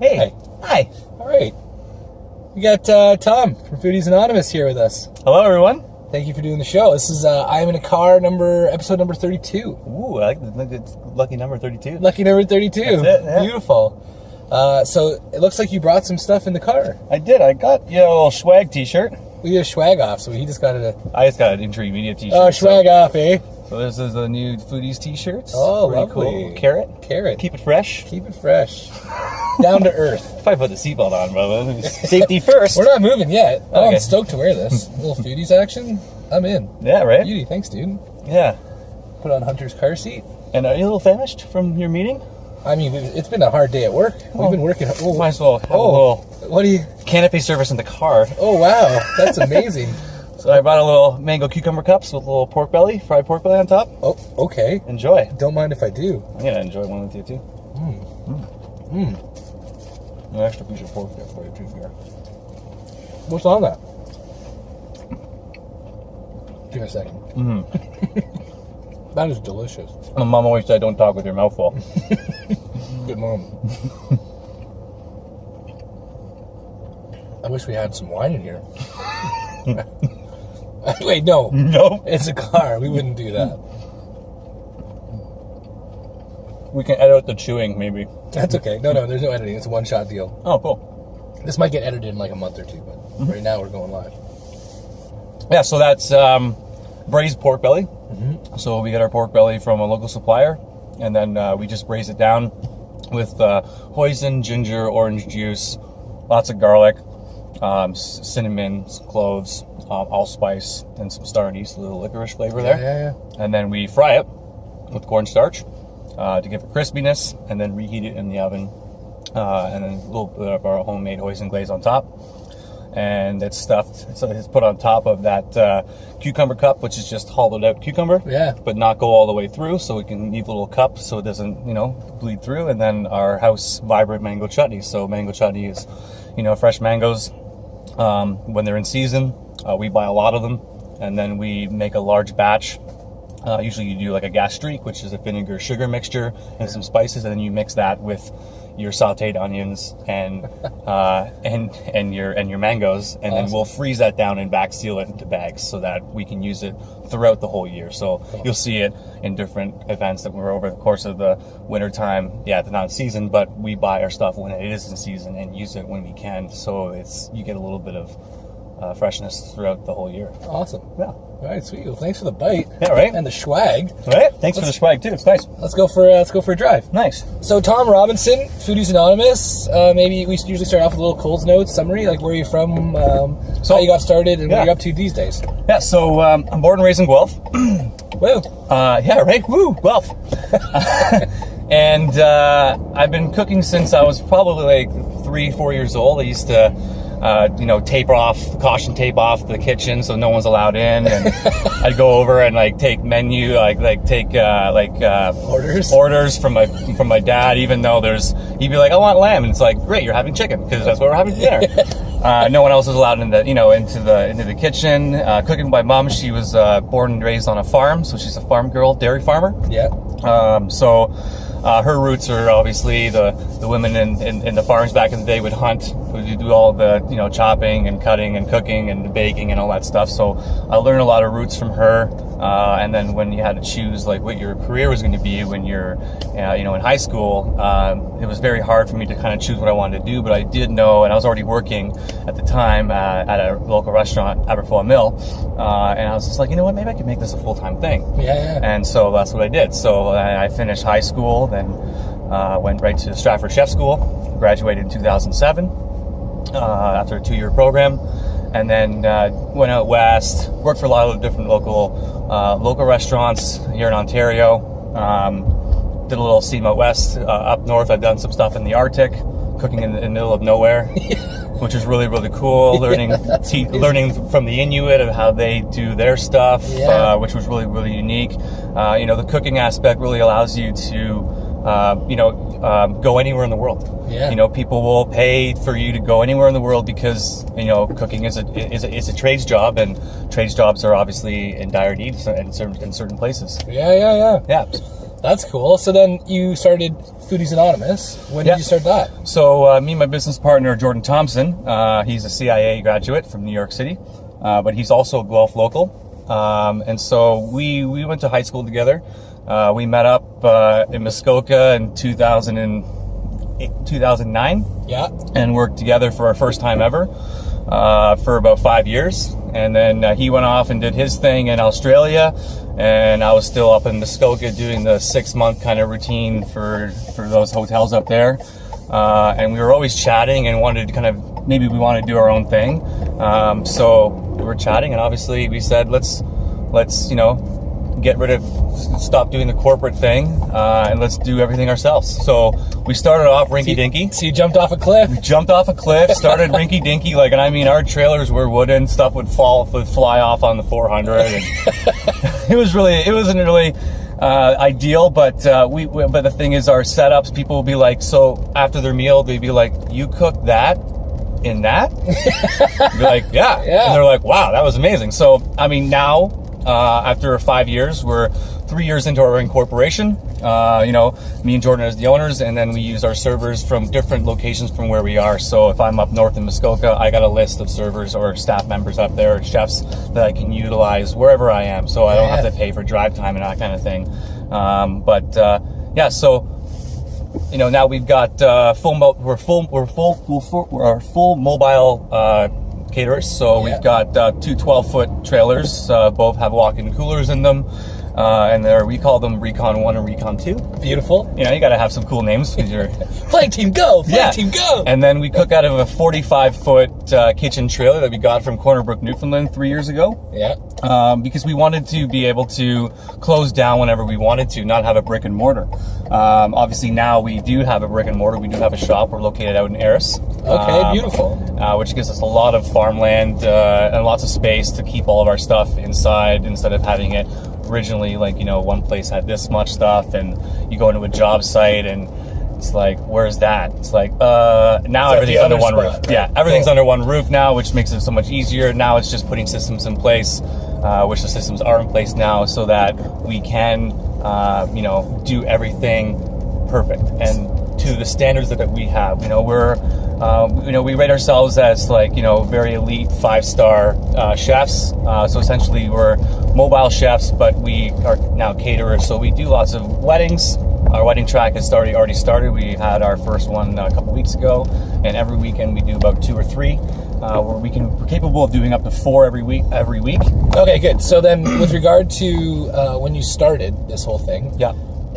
Hey. Hi. All right. We got Tom from Foodies Anonymous here with us. Hello, everyone. Thank you for doing the show. This is I'm in a Car episode number 32. Ooh, I like the lucky number 32. Lucky number 32. That's it, yeah. Beautiful. So it looks like you brought some stuff in the car. I did. I got you a little swag t-shirt. We did a swag off, so he just got it. I just got an intermediate t-shirt. Oh, swag off, eh? So this is the new Foodies t-shirts. Oh, pretty lovely. Cool. Carrot. Keep it fresh. Keep it fresh. Down to earth. If I put the seatbelt on, brother. Safety first. We're not moving yet. Oh, Okay. I'm stoked to wear this. A little Foodies action. I'm in. Yeah, right? Beauty. Thanks, dude. Yeah. Put on Hunter's car seat. And are you a little famished from your meeting? I mean, it's been a hard day at work. We've been working. Oh, Might as well have a little what do you? canopy service in the car. Oh, wow. That's amazing. So I brought a little mango cucumber cups with a little pork belly, fried pork belly on top. Oh, okay. Enjoy. Don't mind if I do. I'm going to enjoy one with you, too. An extra piece of pork there for you, too, here. What's on that? Give me a second. That is delicious. My mom always said, don't talk with your mouth full. Good mom. I wish we had some wine in here. Wait, no. No. It's a car. We wouldn't do that. We can edit out the chewing, maybe. That's okay. No, there's no editing. It's a one-shot deal. Oh, cool. This might get edited in like a month or two, but right now we're going live. Yeah, so that's braised pork belly. So we get our pork belly from a local supplier, and then we just braise it down with hoisin, ginger, orange juice, lots of garlic, cinnamon, some cloves, allspice, and some star anise, a little licorice flavor there. Yeah. And then we fry it with cornstarch to give it crispiness, and then reheat it in the oven. And then a little bit of our homemade hoisin glaze on top. And it's stuffed, so it's put on top of that cucumber cup, which is just hollowed out cucumber. Yeah. But not go all the way through, so we can leave a little cup so it doesn't, bleed through. And then our house vibrant mango chutney. So mango chutney is, fresh mangoes when they're in season. We buy a lot of them, and then we make a large batch. Usually you do like a gastrique, which is a vinegar sugar mixture and some spices, and then you mix that with your sautéed onions and your mangoes, and then we'll freeze that down and back seal it into bags so that we can use it throughout the whole year. So you'll see it in different events that we're over the course of the winter time. Yeah, it's not in season, but we buy our stuff when it is in season and use it when we can. So you get a little bit of freshness throughout the whole year. Awesome. Yeah. All right, sweet. Well, thanks for the bite. Yeah, right. And the swag. Right. Thanks for the swag too. It's nice. Let's go for a drive. Nice. So Tom Robinson, Foodies Anonymous. Maybe we usually start off with a little Coles Notes summary, like where you're from, how you got started, and what you're up to these days. Yeah. So I'm born and raised in Guelph. Woo. Yeah. Right. Woo. Guelph. And I've been cooking since I was probably like 3-4 years old. I used to caution tape off the kitchen so no one's allowed in, and I'd go over and take menu, take orders from my dad, even though he'd be like, I want lamb, and it's like, great, you're having chicken because that's what we're having for dinner. No one else was allowed into the kitchen. Cooking by mom, she was born and raised on a farm, so she's a farm girl, dairy farmer. Yeah. Her roots are obviously the women in the farms back in the day would hunt, would do all the chopping and cutting and cooking and baking and all that stuff. So I learned a lot of roots from her. And then when you had to choose what your career was going to be when you're in high school, it was very hard for me to kind of choose what I wanted to do. But I did know, and I was already working at the time at a local restaurant, Aberfoyle Mill, and I was just like, you know what, maybe I could make this a full-time thing. Yeah. And so that's what I did. So I finished high school, then went right to Stratford Chef School, graduated in 2007 after a 2-year program, and then went out west, worked for a lot of different local restaurants here in Ontario. Did a little steam out west. Up north, I've done some stuff in the Arctic, cooking in the middle of nowhere, which is really, really cool. Learning from the Inuit of how they do their stuff, which was really, really unique. The cooking aspect really allows you to go anywhere in the world. Yeah. People will pay for you to go anywhere in the world because cooking is a trades job, and trades jobs are obviously in dire need in certain places. Yeah. Yeah. That's cool. So then you started Foodies Anonymous. When did you start that? So me and my business partner, Jordan Thompson, he's a CIA graduate from New York City, but he's also a Guelph local. And so we went to high school together. We met up in Muskoka in 2009. Yeah. And worked together for our first time ever for about 5 years. And then he went off and did his thing in Australia. And I was still up in Muskoka doing the 6-month kind of routine for those hotels up there. And we were always chatting and wanted to maybe we want to do our own thing. So we were chatting, and obviously we said, let's stop doing the corporate thing, and let's do everything ourselves. So we started off rinky dinky. So you jumped off a cliff? We jumped off a cliff, started rinky dinky, and I mean, our trailers were wooden, stuff would fly off on the 400, and it wasn't really ideal, but the thing is, our setups, people will be like, so after their meal, they'd be like, you cooked that in that? Be like, yeah. And they're like, wow, that was amazing. So, I mean, now, after 5 years, we're 3 years into our incorporation. Me and Jordan as the owners, and then we use our servers from different locations from where we are. So if I'm up north in Muskoka, I got a list of servers or staff members up there, chefs that I can utilize wherever I am. So I don't have to pay for drive time and that kind of thing. So now we've got full mobile caterers. So we've got two 12-foot trailers, both have walk-in coolers in them, and we call them Recon 1 and Recon 2. Beautiful. You got to have some cool names because you're Flight Team Go! Flight Team Go! And then we cook out of a 45-foot kitchen trailer that we got from Corner Brook, Newfoundland 3 years ago. Yeah. Because we wanted to be able to close down whenever we wanted to, not have a brick and mortar. Obviously now we do have a brick and mortar. We do have a shop. We're located out in Eris. Okay, beautiful. Which gives us a lot of farmland and lots of space to keep all of our stuff inside instead of having it originally one place had this much stuff, and you go into a job site and it's like, where's that? It's like, now everything's under one roof. Right? Yeah, everything's under one roof now, which makes it so much easier. Now it's just putting systems in place, which the systems are in place now, so that we can, do everything perfect and to the standards that we have. We rate ourselves as very elite 5-star chefs. So essentially we're mobile chefs, but we are now caterers. So we do lots of weddings. Our wedding track has already started. We had our first one a couple weeks ago, and every weekend we do about 2 or 3. We're capable of doing up to 4 every week. Okay, good. So then, with regard to when you started this whole thing,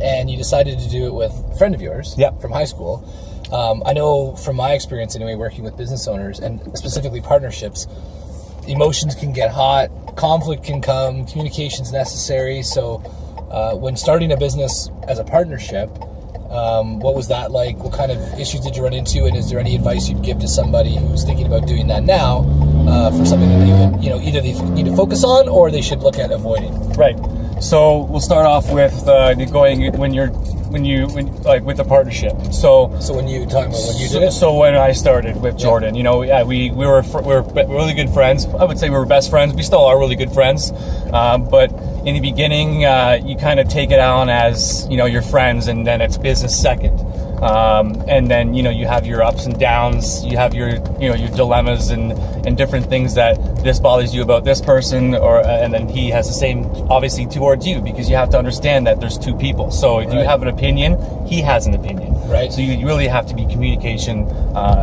and you decided to do it with a friend of yours from high school, I know from my experience anyway, working with business owners and specifically partnerships, emotions can get hot, conflict can come, communication's necessary. So when starting a business as a partnership, what was that like? What kind of issues did you run into? And is there any advice you'd give to somebody who's thinking about doing that now for something that they would, either they need to focus on or they should look at avoiding? Right. So we'll start off with with the partnership. So when you talking about when you did it? So when I started with Jordan, we were really good friends. I would say we were best friends. We still are really good friends. But in the beginning, you kind of take it on as your friends, and then it's business second. And then you have your ups and downs. You have your your dilemmas and different things that this bothers you about this person, and then he has the same obviously towards you, because you have to understand that there's two people. So if you have an opinion, he has an opinion. Right. So you really have to be communication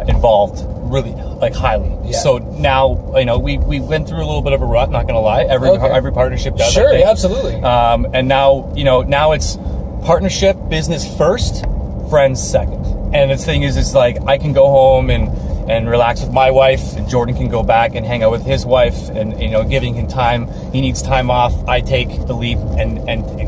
involved, really highly. Yeah. So now we went through a little bit of a rut. Not gonna lie, every partnership does. Sure, absolutely. And now now it's partnership, business first, friends second. And the thing is I can go home and relax with my wife, and Jordan can go back and hang out with his wife, and giving him time. He needs time off, I take the leap and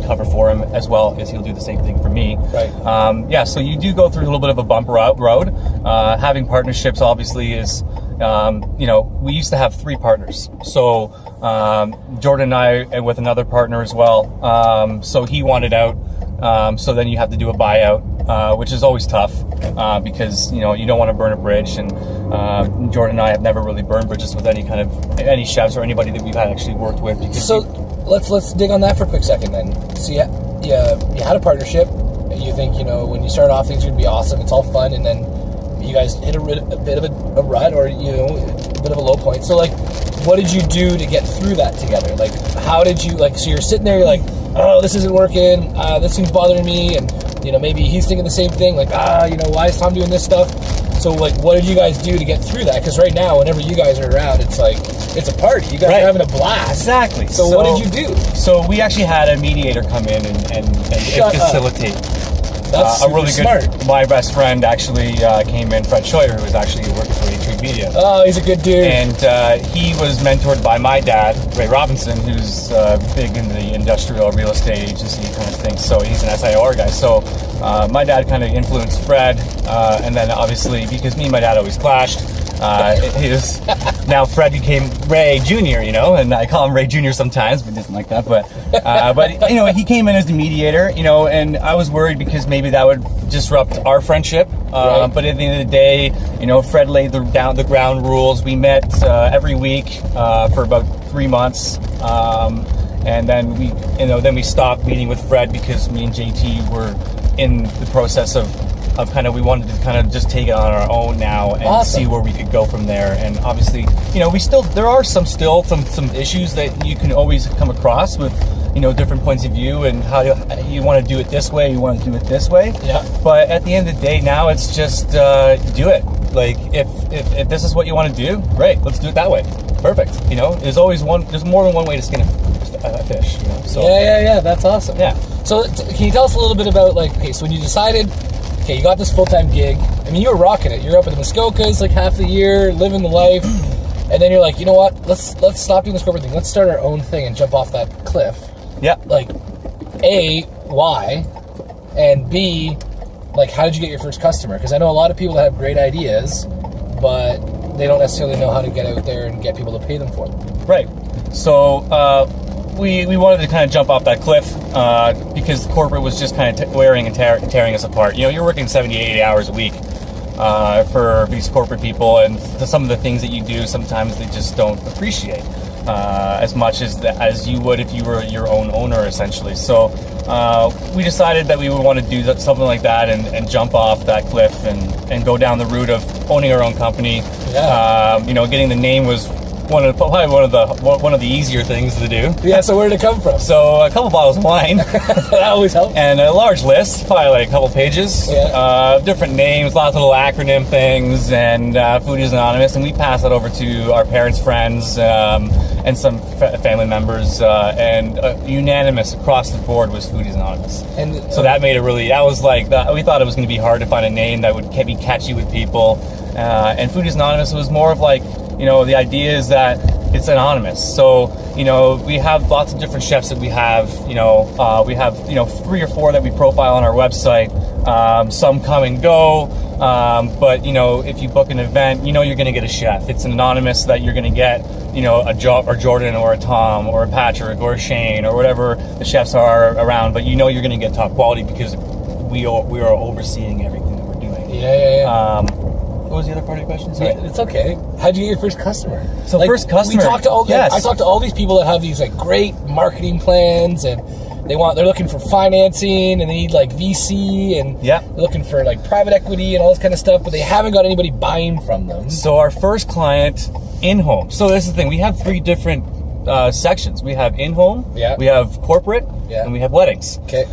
cover for him, as well as he'll do the same thing for me. Right. So you do go through a little bit of a bump road. Having partnerships obviously is we used to have 3 partners. So Jordan and I, and with another partner as well, so he wanted out. So then you have to do a buyout, which is always tough, because you don't want to burn a bridge. And Jordan and I have never really burned bridges with any chefs or anybody that we've actually worked with. Because let's dig on that for a quick second then. So you you had a partnership. You think, you know, when you start off, things are going to be awesome. It's all fun. And then you guys hit a bit of a rut, or, you know, a bit of a low point. So, like, what did you do to get through that together? Like, how did you, like, so you're sitting there, you're like, oh, this isn't working. This thing's bothering me. And, you know, maybe he's thinking the same thing. Like, you know, why is Tom doing this stuff? So, like, what did you guys do to get through that? Because right now, whenever you guys are around, it's like, it's a party. You guys are having a blast. Exactly. So what did you do? So we actually had a mediator come in and facilitate. That's a really smart. good. My best friend actually came in, Fred Scheuer, who was actually working for A3 Media. Oh, he's a good dude. And he was mentored by my dad, Ray Robinson, who's big in the industrial real estate agency kind of thing. So he's an SIOR guy. So my dad kind of influenced Fred, and then obviously because me and my dad always clashed. Now Fred became Ray Jr., you know, and I call him Ray Jr. sometimes, but doesn't like that. But you know, he came in as the mediator, you know, and I was worried because maybe that would disrupt our friendship. Right. But at the end of the day, you know, Fred laid down the ground rules. We met every week for about 3 months, and then we stopped meeting with Fred because me and JT were in the process of we wanted to kind of just take it on our own now and see where we could go from there. And obviously, you know, there are some issues that you can always come across with, you know, different points of view and how you want to do it this way, you want to do it this way. Yeah. But at the end of the day, now it's just do it. Like if this is what you want to do, great, let's do it that way. Perfect. You know, there's more than one way to skin a fish. You know? So yeah, that's awesome. Yeah. So can you tell us a little bit about, like, okay, so when you decided, okay, you got this full-time gig. I mean, you were rocking it. You're up at the Muskokas like half the year, living the life, and then you're like, you know what? Let's stop doing this corporate thing. Let's start our own thing and jump off that cliff. Yeah. Like, A, why? And B, like, how did you get your first customer? Because I know a lot of people that have great ideas, but they don't necessarily know how to get out there and get people to pay them for them. Right. So we wanted to kind of jump off that cliff because corporate was just kind of wearing and tearing us apart. You know, you're working 70, 80 hours a week for these corporate people, and some of the things that you do, sometimes they just don't appreciate as much as you would if you were your own owner, essentially. So we decided that we would want to do something like that and jump off that cliff and go down the route of owning our own company. Yeah. You know, getting the name was probably one of the easier things to do. Yeah, so where did it come from? So a couple bottles of wine. That always helps. And a large list, probably like a couple pages. Yeah. Different names, lots of little acronym things, and Foodies Anonymous. And we passed that over to our parents' friends and some family members, and unanimous across the board was Foodies Anonymous. And so that made it really, we thought it was going to be hard to find a name that would be catchy with people. And Foodies Anonymous was more of like, you know, the idea is that it's anonymous. So, you know, we have lots of different chefs that we have, we have 3 or 4 that we profile on our website. Some come and go, but, you know, if you book an event, you know, you're going to get a chef. It's an anonymous that you're going to get, you know, a Jordan or a Tom or a Patrick or a Shane or whatever the chefs are around, but you know you're going to get top quality because we are overseeing everything that we're doing. Yeah. What was the other part of your question? Sorry. Yeah, it's okay. How'd you get your first customer? So like, first customer. I talked to all these people that have these like great marketing plans, and they're looking for financing, and they need like VC, and they're looking for like private equity and all this kind of stuff, but they haven't got anybody buying from them. So our first client, in-home. So this is the thing. We have 3 different sections. We have in-home, we have corporate, and we have weddings. Okay.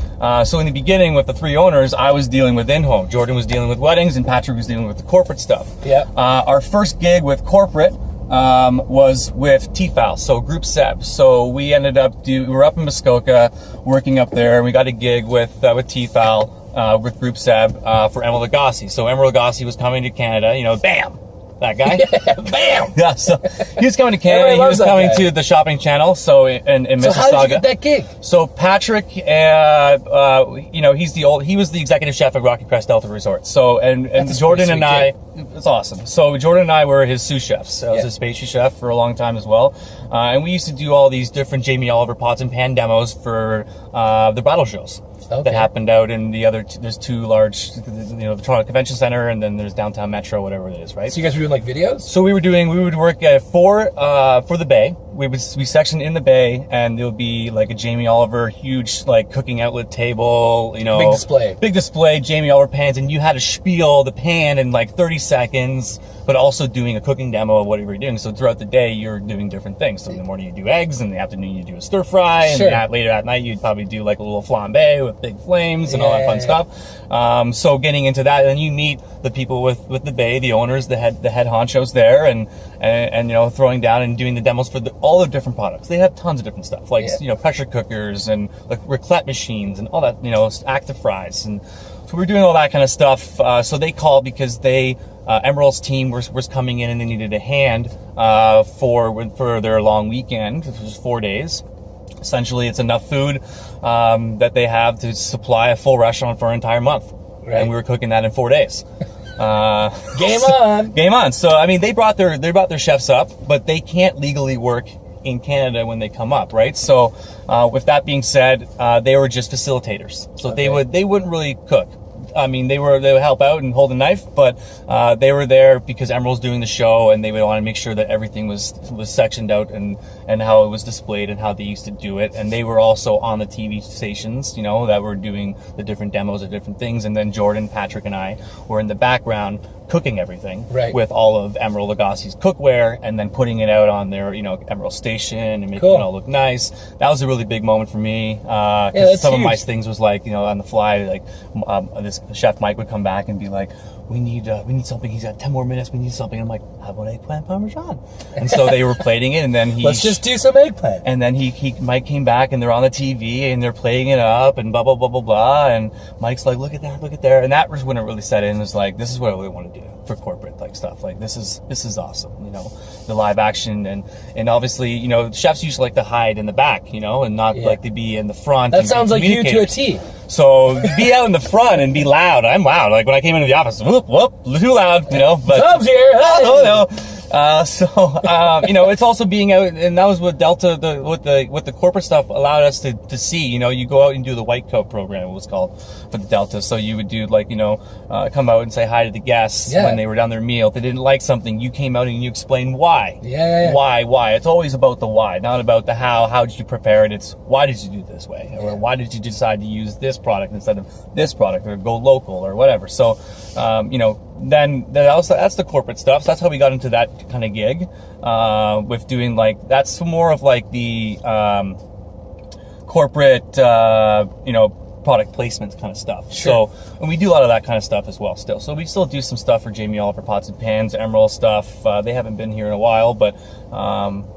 So in the beginning with the 3 owners, I was dealing with in-home. Jordan was dealing with weddings, and Patrick was dealing with the corporate stuff. Yeah. Our first gig with corporate was with TFAL, so Group Seb. So we ended up we were up in Muskoka, working up there, and we got a gig with TFAL with Group Seb for Emeril Lagasse. So Emeril Lagasse was coming to Canada. You know, bam. That guy, bam! Yeah, so he was coming to Canada. He was coming to the Shopping Channel, so in Mississauga. So how did you get that gig? So Patrick, he was the executive chef at Rocky Crest Delta Resort. So and Jordan and I, it's awesome. So Jordan and I were his sous chefs. I was his pastry chef for a long time as well, and we used to do all these different Jamie Oliver pots and pan demos for the bridal shows. That happened out in there's 2 large, the Toronto Convention Center, and then there's downtown Metro, whatever it is, right? So you guys were doing like videos? So we would work for the Bay. we sectioned in the bay, and there would be like a Jamie Oliver huge like cooking outlet table, you know, big display, Jamie Oliver pans, and you had to spiel the pan in like 30 seconds, but also doing a cooking demo of whatever you're doing. So throughout the day, you're doing different things. So in the morning you do eggs, in the afternoon you do a stir fry, and later at night you'd probably do like a little flambe with big flames and all that fun stuff. So getting into that, and you meet the people with the bay, the owners, the head honchos there, and you know, throwing down and doing the demos for all the different products. They have tons of different stuff, like you know, pressure cookers and like raclette machines and all that, you know, active fries, and so we're doing all that kind of stuff. So they called because they Emerald's team was coming in and they needed a hand for their long weekend, which was 4 days. Essentially, it's enough food that they have to supply a full restaurant for an entire month, and we were cooking that in 4 days. Game on. So I mean, they brought their chefs up, but they can't legally work in Canada when they come up, right? So with that being said, they were just facilitators. So they wouldn't really cook. I mean, they would help out and hold a knife, but they were there because Emerald's doing the show, and they would want to make sure that everything was sectioned out and how it was displayed and how they used to do it. And they were also on the TV stations, you know, that were doing the different demos of different things. And then Jordan, Patrick, and I were in the background cooking everything with all of Emerald Lagasse's cookware, and then putting it out on their, you know, Emerald station and making it all look nice. That was a really big moment for me. Some of my things was like, you know, on the fly, like this chef Mike would come back and be like, we need something. He's got 10 more minutes. We need something. I'm like, how about eggplant parmesan? And so they were plating it, and then let's just do some eggplant. And then Mike came back, and they're on the TV and they're playing it up and blah blah blah blah blah. And Mike's like, look at that, look at there. And that was when it really set in. It was like, this is what I really want to do for corporate like stuff. Like this is awesome. You know, the live action and obviously, you know, chefs usually like to hide in the back, you know, and not like to be in the front. That sounds like you to a T. So be out in the front and be loud. I'm loud. Like when I came into the office, whoop, too loud, you know. But Tom's here. Oh no. You know, it's also being out, and that was what Delta, what the corporate stuff allowed us to see. You know, you go out and do the white coat program, it was called, for the Delta. So you would do like, you know, come out and say hi to the guests when they were down their meal. If they didn't like something, you came out and you explained why. Why? It's always about the why, not about the how. How did you prepare it? It's why did you do it this way, or why did you decide to use this product instead of this product, or go local, or whatever. So, you know. Then that's the corporate stuff. So that's how we got into that kind of gig, with doing like, that's more of like the corporate, you know, product placement kind of stuff. So, and we do a lot of that kind of stuff as well still. So we still do some stuff for Jamie Oliver Pots and Pans, Emerald stuff. They haven't been here in a while, but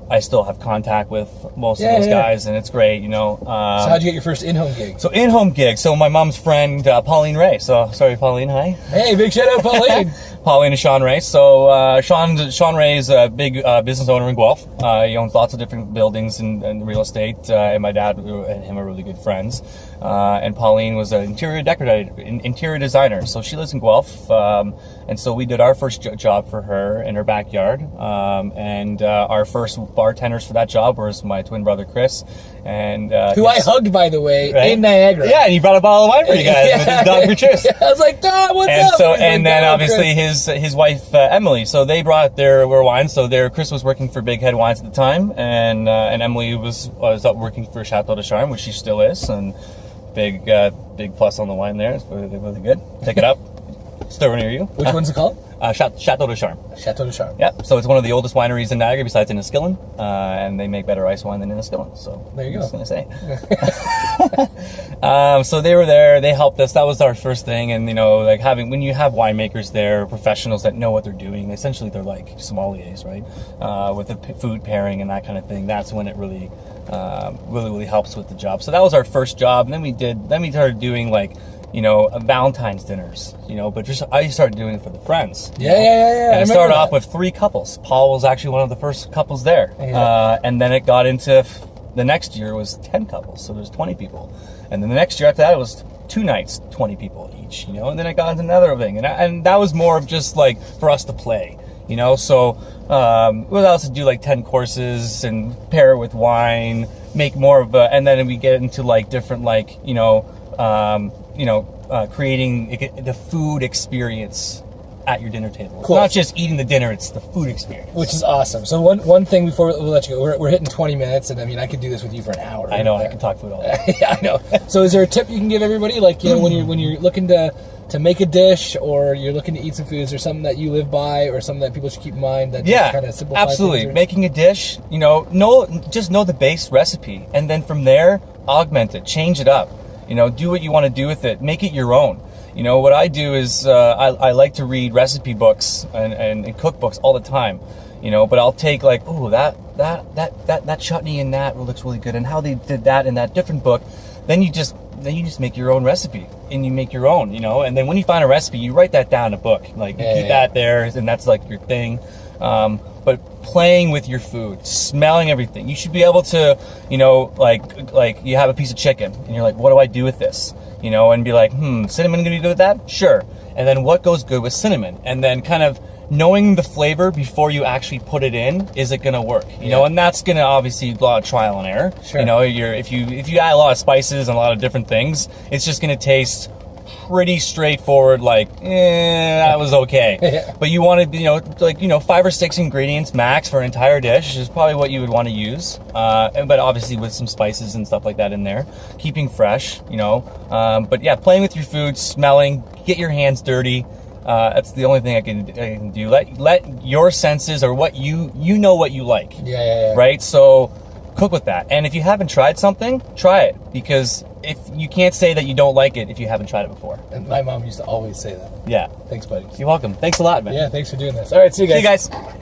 I still have contact with most of those guys, and it's great, you know. So how'd you get your first in-home gig? So in-home gig. So my mom's friend, Pauline Ray. So sorry, Pauline. Hi. Hey, big shout out, Pauline. Pauline and Sean Ray. So Sean Ray is a big business owner in Guelph. He owns lots of different buildings and real estate. And my dad and him are really good friends. And Pauline was an interior designer. So she lives in Guelph. And so we did our first job for her in her backyard. And our first bartenders for that job was my twin brother Chris, and who I hugged, by the way, in Niagara. Yeah, and he brought a bottle of wine for you guys with his dog for Chris. I was like, Dog, what's up? So, and then obviously his wife Emily. So they brought their wine. So Chris was working for Big Head Wines at the time, and Emily was up working for Chateau de Charme, which she still is, and big plus on the wine there. It's really good. Pick it up. Store near you. Which one's it called? Chateau de Charme. Chateau de Charme. Yeah, so it's one of the oldest wineries in Niagara besides Inniskillen, and they make better ice wine than Inniskillen. So there you go. I'm just gonna say. So they were there. They helped us. That was our first thing, and you know, like when you have winemakers there, professionals that know what they're doing. Essentially, they're like sommeliers, right? With the food pairing and that kind of thing. That's when it really helps with the job. So that was our first job, and then we started doing like, you know, Valentine's dinners, you know, but I started doing it for the friends. Yeah. And it started off with 3 couples. Paul was actually one of the first couples there. And then it got into, the next year was 10 couples, so there's 20 people. And then the next year after that, it was 2 nights, 20 people each, you know, and then it got into another thing. And that was more of just like for us to play, you know, so it allowed us to do like 10 courses and pair it with wine, make more of a, and then we get into like different, like, creating the food experience at your dinner table. It's Cool. not just eating the dinner, it's the food experience. Which is awesome. So one thing before we'll let you go, we're hitting 20 minutes, and I mean, I could do this with you for an hour. I know, I can talk food all day. Yeah, I know. So is there a tip you can give everybody? Like, you know, when you're looking to make a dish, or you're looking to eat some food, is there something that you live by, or something that people should keep in mind that just kind of simplify absolutely. things? Making a dish, you know, just know the base recipe, and then from there, augment it, change it up. You know, do what you want to do with it, make it your own. You know, what I do is I like to read recipe books and cookbooks all the time. You know, but I'll take like, oh, that chutney in that looks really good, and how they did that in that different book. Then you just make your own recipe, and you make your own, you know. And then when you find a recipe, you write that down in a book. Like, you keep that there, and that's like your thing. But playing with your food, smelling everything. You should be able to, you know, like you have a piece of chicken, and you're like, what do I do with this? You know, and be like, cinnamon gonna be good with that? Sure. And then what goes good with cinnamon? And then kind of knowing the flavor before you actually put it in, is it gonna work? You know, and that's gonna obviously a lot of trial and error. Sure. You know, if you add a lot of spices and a lot of different things, it's just gonna taste pretty straightforward, like, that was okay. But you want to, you know, like, you know, 5 or 6 ingredients max for an entire dish is probably what you would want to use. But obviously with some spices and stuff like that in there, keeping fresh, you know. But yeah, playing with your food, smelling, get your hands dirty. That's the only thing I can do. Let your senses, or what you know what you like. Yeah. Right? So cook with that. And if you haven't tried something, try it, because if you can't say that you don't like it if you haven't tried it before. And my mom used to always say that. Yeah. Thanks, buddy. You're welcome. Thanks a lot, man. Yeah, thanks for doing this. All right, see you guys. See you guys.